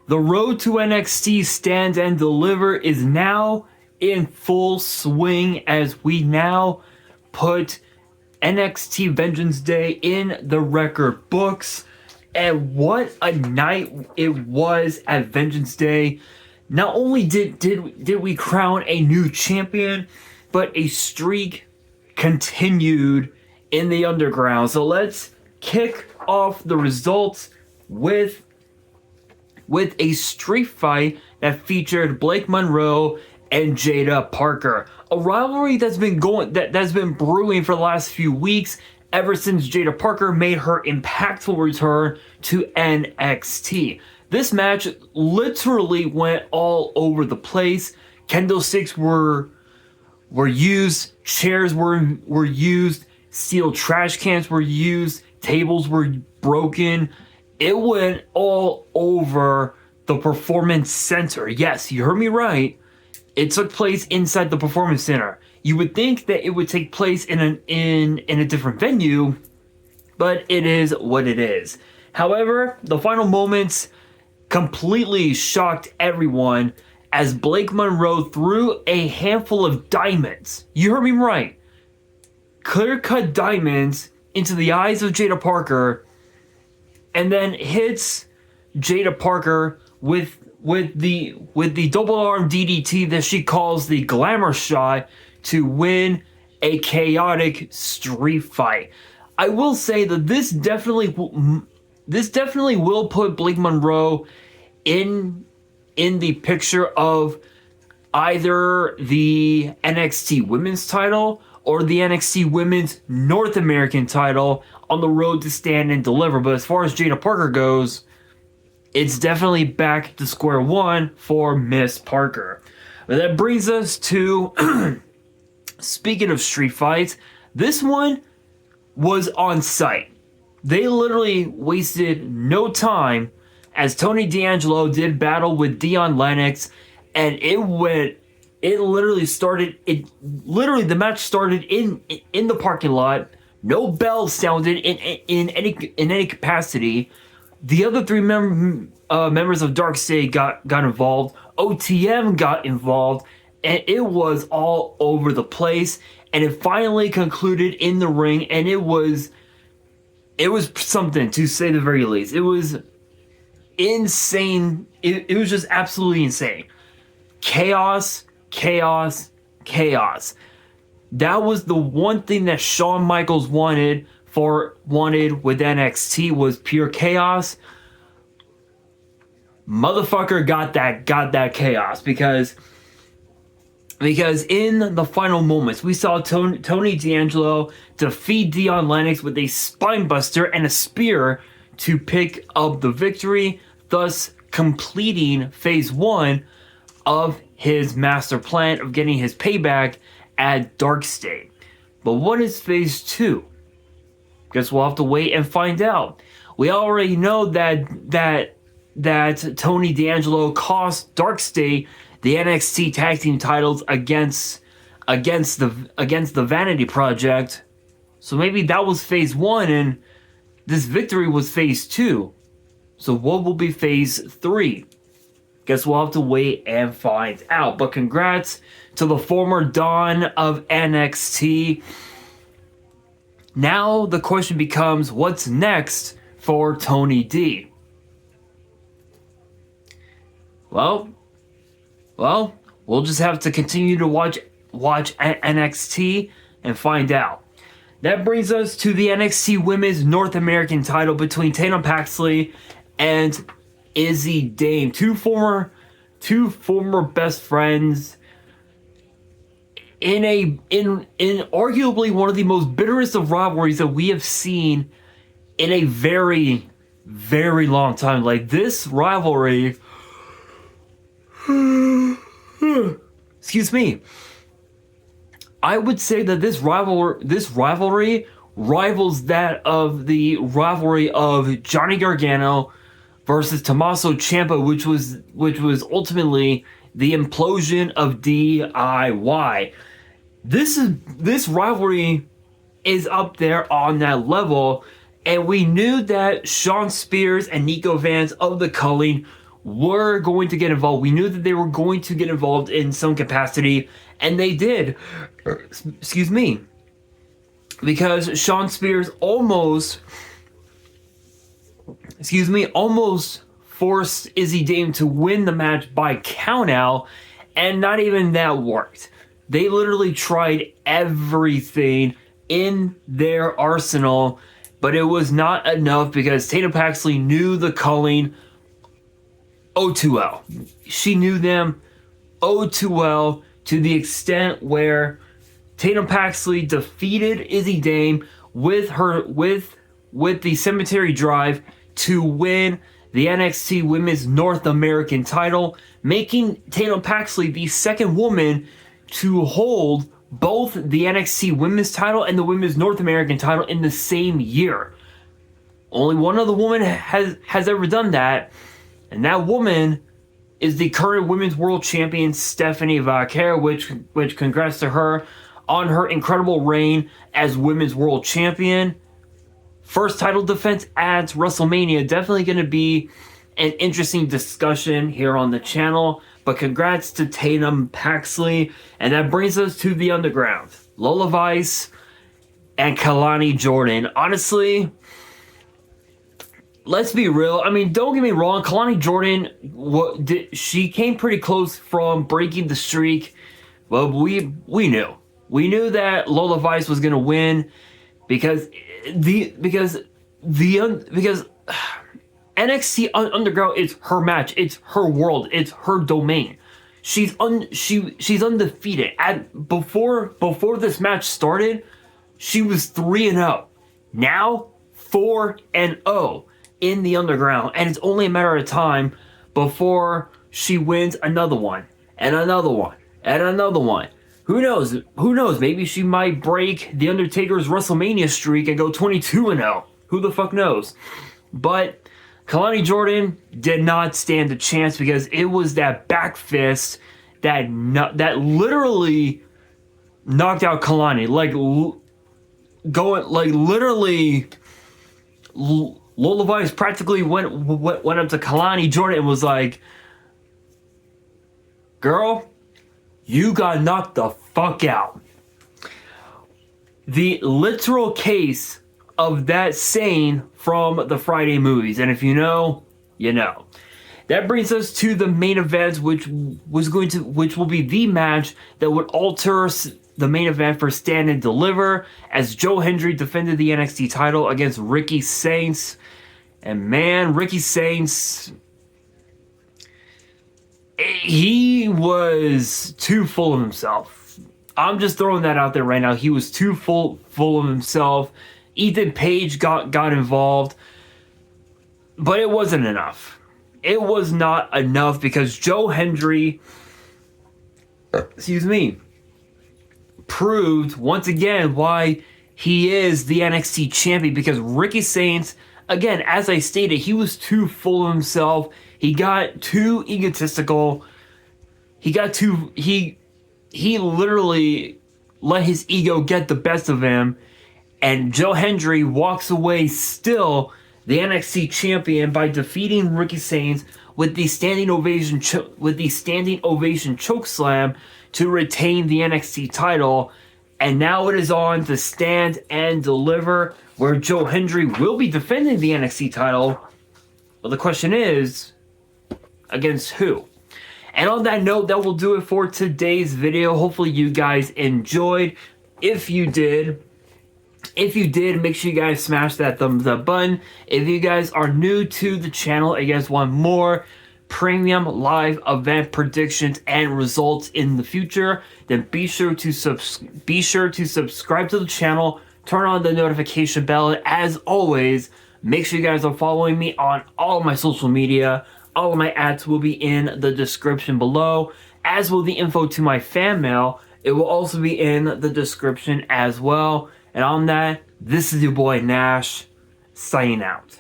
The road to NXT Stand and Deliver is now in full swing as we now put NXT Vengeance Day in the record books. And what a night it was at Vengeance Day. Not only did we crown a new champion, but a streak continued in the underground. So let's kick off the results with a street fight that featured Blake Monroe and Jada Parker. A rivalry that's been brewing for the last few weeks, ever since Jada Parker made her impactful return to NXT. This match literally went all over the place. Candlesticks were used, chairs were used, steel trash cans were used, tables were broken. It went all over the Performance Center. Yes, you heard me right. It took place inside the Performance Center. You would think that it would take place in a different venue, but it is what it is. However, the final moments completely shocked everyone as Blake Monroe threw a handful of diamonds. You heard me right. Clear-cut diamonds into the eyes of Jada Parker, and then hits Jada Parker with the double arm DDT that she calls the glamour shot to win a chaotic street fight. I will say that this definitely will put Blake Monroe in the picture of either the NXT Women's title or the NXT Women's North American title on the road to Stand and Deliver. But as far as Jada Parker goes, it's definitely back to square one for Miss Parker. But that brings us to, speaking of street fights, this one was on site. They literally wasted no time as Tony D'Angelo did battle with Dion Lennox, and the match started in the parking lot. No bells sounded in any capacity. The other three members of Dark State got involved. OTM got involved, and it was all over the place. And it finally concluded in the ring, and it was something, to say the very least. It was insane. It was just absolutely insane. Chaos. That was the one thing that Shawn Michaels wanted with NXT, was pure chaos. Motherfucker got that chaos because in the final moments we saw Tony D'Angelo defeat Dion Lennox with a spinebuster and a spear to pick up the victory, thus completing phase 1 of his master plan of getting his payback at Dark State. But what is phase 2? Guess we'll have to wait and find out. We already know that Tony D'Angelo cost Dark State the NXT Tag Team titles against the Vanity Project. So maybe that was phase 1 and this victory was phase 2. So what will be phase 3? Guess we'll have to wait and find out. But congrats to the former Dawn of NXT. Now the question becomes, what's next for Tony D? Well, we'll just have to continue to watch NXT and find out. That brings us to the NXT Women's North American title between Tatum Paxley and Izzy Dame, two former best friends in arguably one of the most bitterest of rivalries that we have seen in a very, very long time. Like, this rivalry, excuse me, I would say that this rivalry rivals that of the rivalry of Johnny Gargano versus Tommaso Ciampa, which was ultimately the implosion of DIY. This rivalry is up there on that level, and we knew that Shawn Spears and Nico Vance of the Culling were going to get involved. We knew that they were going to get involved in some capacity, and they did. Excuse me. Because Shawn Spears almost forced Izzy Dame to win the match by countout, and not even that worked. They literally tried everything in their arsenal, but it was not enough because Tatum Paxley knew the calling oh too well. She knew them oh too well, to the extent where Tatum Paxley defeated Izzy Dame with the Cemetery Drive to win the NXT Women's North American title, making Tatum Paxley the second woman to hold both the NXT Women's title and the Women's North American title in the same year. Only one other woman has ever done that, and that woman is the current Women's World Champion, Stephanie Vaquer, which congrats to her on her incredible reign as Women's World Champion. First title defense at WrestleMania. Definitely going to be an interesting discussion here on the channel. But congrats to Tatum Paxley. And that brings us to the Underground. Lola Vice and Kalani Jordan. Honestly, let's be real. I mean, don't get me wrong. Kalani Jordan, she came pretty close from breaking the streak. Well, we knew. We knew that Lola Vice was going to win because NXT Underground is her match. It's her world. It's her domain. She's undefeated. Before this match started, she was 3-0. Now 4-0 in the Underground, and it's only a matter of time before she wins another one and another one and another one. Who knows? Who knows? Maybe she might break The Undertaker's WrestleMania streak and go 22-0. Who the fuck knows? But Kalani Jordan did not stand a chance because it was that back fist that literally knocked out Kalani. Literally, Lola Vice practically went up to Kalani Jordan and was like, "Girl, you got knocked the fuck out." The literal case of that saying from the Friday movies. And if you know, you know. That brings us to the main event, which will be the match that would alter the main event for Stand and Deliver, as Joe Hendry defended the NXT title against Ricky Saints. And man, Ricky Saints, he was too full of himself. I'm just throwing that out there right now. He was too full of himself. Ethan Page got involved, but it wasn't enough. It was not enough because Joe Hendry, proved once again why he is the NXT champion, because Ricky Saints, again, as I stated, he was too full of himself. He got too egotistical. He literally let his ego get the best of him. And Joe Hendry walks away still the NXT champion by defeating Ricky Saints with the standing ovation chokeslam to retain the NXT title. And now it is on to Stand and Deliver, where Joe Hendry will be defending the NXT title. Well, the question is, against who? And on that note, that will do it for today's video. Hopefully you guys enjoyed. If you did, make sure you guys smash that thumbs up button. If you guys are new to the channel and you guys want more premium live event predictions and results in the future, then be sure to subscribe to the channel, turn on the notification bell, and as always, make sure you guys are following me on all of my social media. All of my ads will be in the description below, as will the info to my fan mail. It will also be in the description as well. And on that, this is your boy Nash, signing out.